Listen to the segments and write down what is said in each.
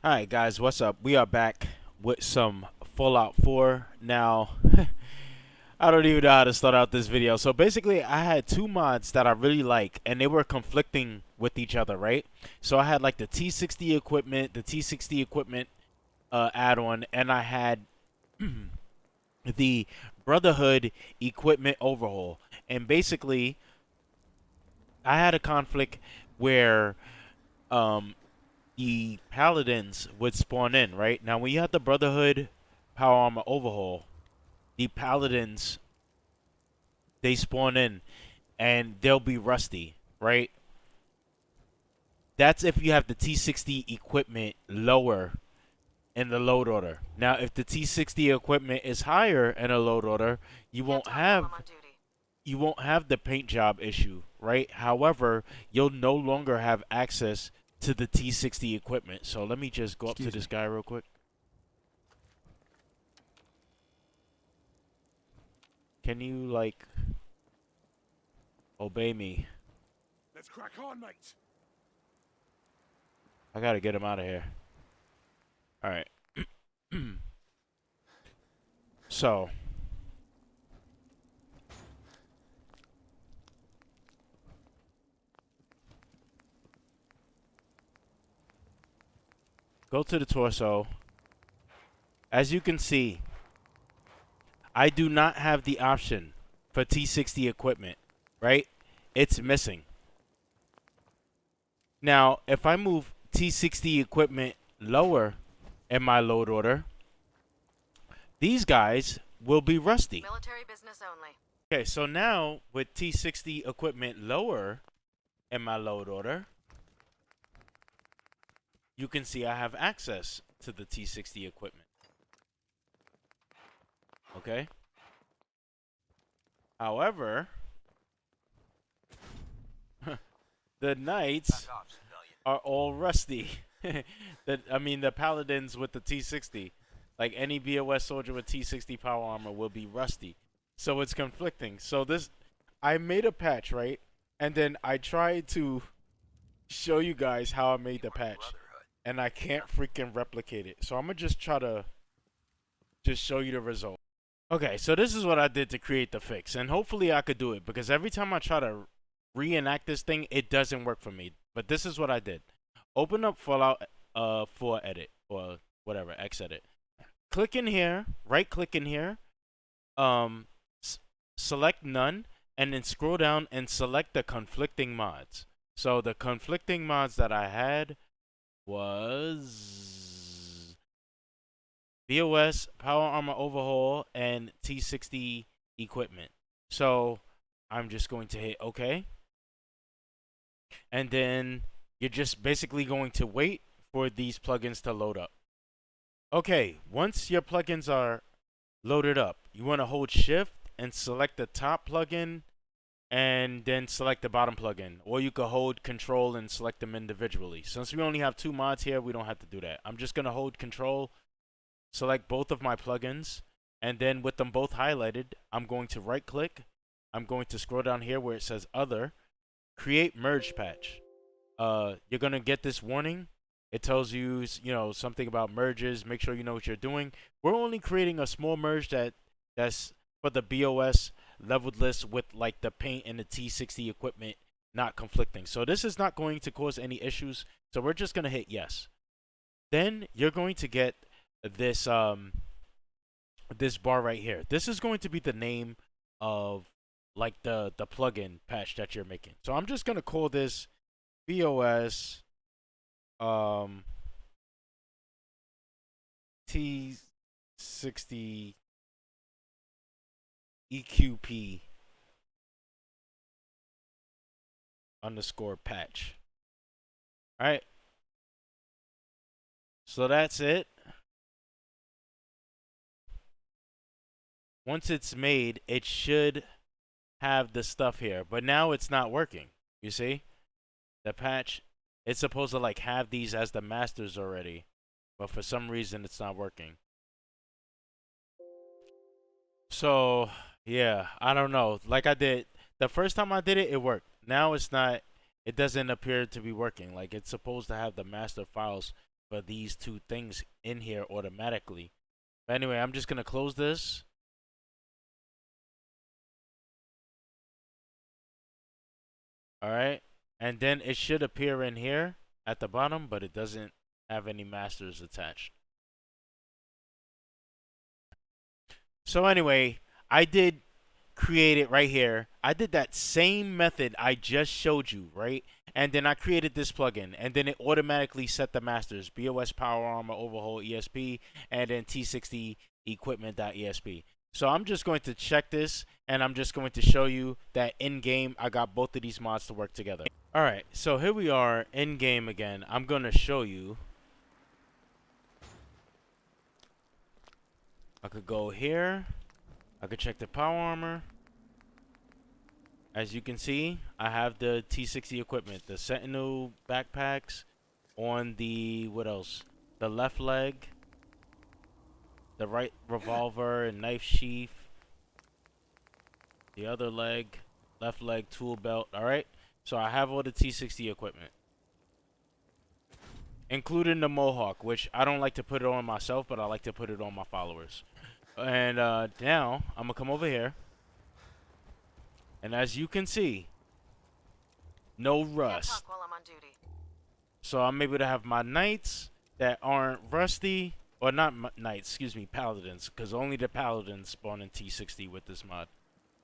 Alright guys, what's up? We are back with some Fallout 4. Now, I don't even know how to start out this video. So basically, I had two mods that I really like, and they were conflicting with each other, right? So I had like the T60 equipment, add-on, and I had the Brotherhood equipment overhaul. And basically, I had a conflict where um the paladins would spawn in, right? Now, when you have the Brotherhood power armor overhaul, the paladins, they spawn in and they'll be rusty, right? That's if you have the T60 equipment lower in the load order. Now, if the T60 equipment is higher in a load order, you Can't won't talk while have I'm on duty. the paint job issue, right? However, you'll no longer have access to the T60 equipment. So let me just go up to this guy real quick. Can you, like, obey me? Let's crack on, mate. I gotta get him out of here. Alright. So, go to the torso. As you can see, I do not have the option for T60 equipment, right? It's missing. Now, if I move T60 equipment lower in my load order, these guys will be rusty. Military business only. Okay, so now with T60 equipment lower in my load order, you can see I have access to the T60 equipment. Okay? However, the knights are all rusty. The paladins with the T60, like any BOS soldier with T60 power armor, will be rusty. So it's conflicting. So I made a patch, right? And then I tried to show you guys how I made the patch, and I can't freaking replicate it. So I'm gonna just try to just show you the result. Okay, so this is what I did to create the fix, and hopefully I could do it, because every time I try to reenact this thing, it doesn't work for me. But this is what I did. Open up Fallout 4 edit, or whatever, X edit. Click in here, right click in here, select none, and then scroll down and select the conflicting mods. So the conflicting mods that I had was BOS, Power Armor Overhaul, and T60 equipment. So I'm just going to hit OK. And then you're just basically going to wait for these plugins to load up. Okay, once your plugins are loaded up, you want to hold Shift and select the top plugin and then select the bottom plugin. Or you could hold Control and select them individually. Since we only have two mods here, we don't have to do that. I'm just going to hold Control, select both of my plugins, and then with them both highlighted, I'm going to right click. I'm going to scroll down here where it says Other, create merge patch. You're going to get this warning. It tells you, something about merges. Make sure you know what you're doing. We're only creating a small merge that's for the BOS leveled list with like the paint and the T60 equipment not conflicting. So this is not going to cause any issues. So we're just going to hit yes. Then you're going to get this this bar right here. This is going to be the name of like the plugin patch that you're making. So I'm just going to call this BOS T60 EQP underscore patch. Alright. So that's it. Once it's made, it should have the stuff here. But now it's not working. You see? The patch, it's supposed to like have these as the masters already. But for some reason, it's not working. So, yeah, I don't know. Like I did, the first time I did it, it worked. Now it's not, it doesn't appear to be working. Like it's supposed to have the master files for these two things in here automatically. But anyway, I'm just gonna close this. All right, and then it should appear in here at the bottom, but it doesn't have any masters attached. So anyway, I did create it right here. I did that same method I just showed you, right? And then I created this plugin, and then it automatically set the masters: BOS Power Armor Overhaul ESP, and then T60 Equipment.esp. So I'm just going to check this, and I'm just going to show you that in game I got both of these mods to work together. All right, so here we are in game again. I'm going to show you. I could go here. I could check the power armor. As you can see, I have the T60 equipment, the Sentinel backpacks on the, what else? The left leg, the right revolver and knife sheath, the other leg, left leg tool belt. All right, so I have all the T60 equipment, including the Mohawk, which I don't like to put it on myself, but I like to put it on my followers. And now I'm gonna come over here, and as you can see, no rust. Can't talk while I'm on duty. So I'm able to have my knights that aren't rusty, or not knights, excuse me, paladins, because only the paladins spawn in T60 with this mod.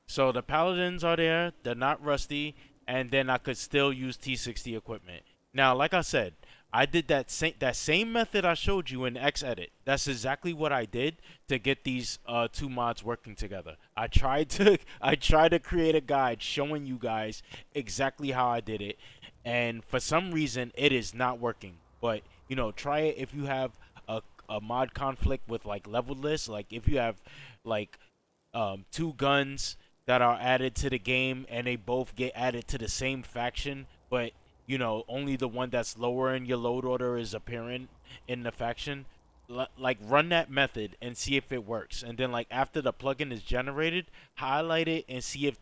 So the paladins are there, they're not rusty, and then I could still use T60 equipment. Now, like I said, I did that same method I showed you in Xedit. That's exactly what I did to get these two mods working together. I tried to create a guide showing you guys exactly how I did it, and for some reason it is not working. But you know, try it if you have a mod conflict with like level lists. Like if you have like two guns that are added to the game and they both get added to the same faction, but you know, only the one that's lower in your load order is appearing in the faction. Like run that method and see if it works, and then like after the plugin is generated, highlight it and see if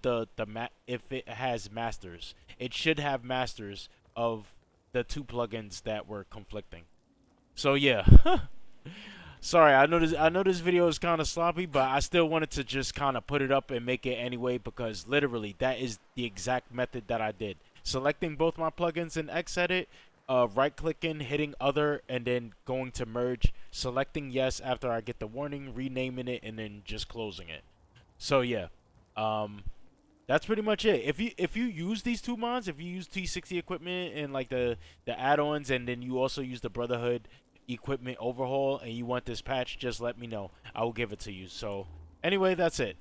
if it has masters. It should have masters of the two plugins that were conflicting. So yeah. Sorry, I know this video is kind of sloppy, but I still wanted to just kind of put it up and make it anyway, because literally that is the exact method that I did. Selecting both my plugins in Xedit, right clicking, hitting other, and then going to merge, selecting yes after I get the warning, renaming it, and then just closing it. So yeah, that's pretty much it. If you use these two mods, if you use T60 equipment and like the add-ons, and then you also use the Brotherhood equipment overhaul, and you want this patch, just let me know. I will give it to you. So anyway, that's it.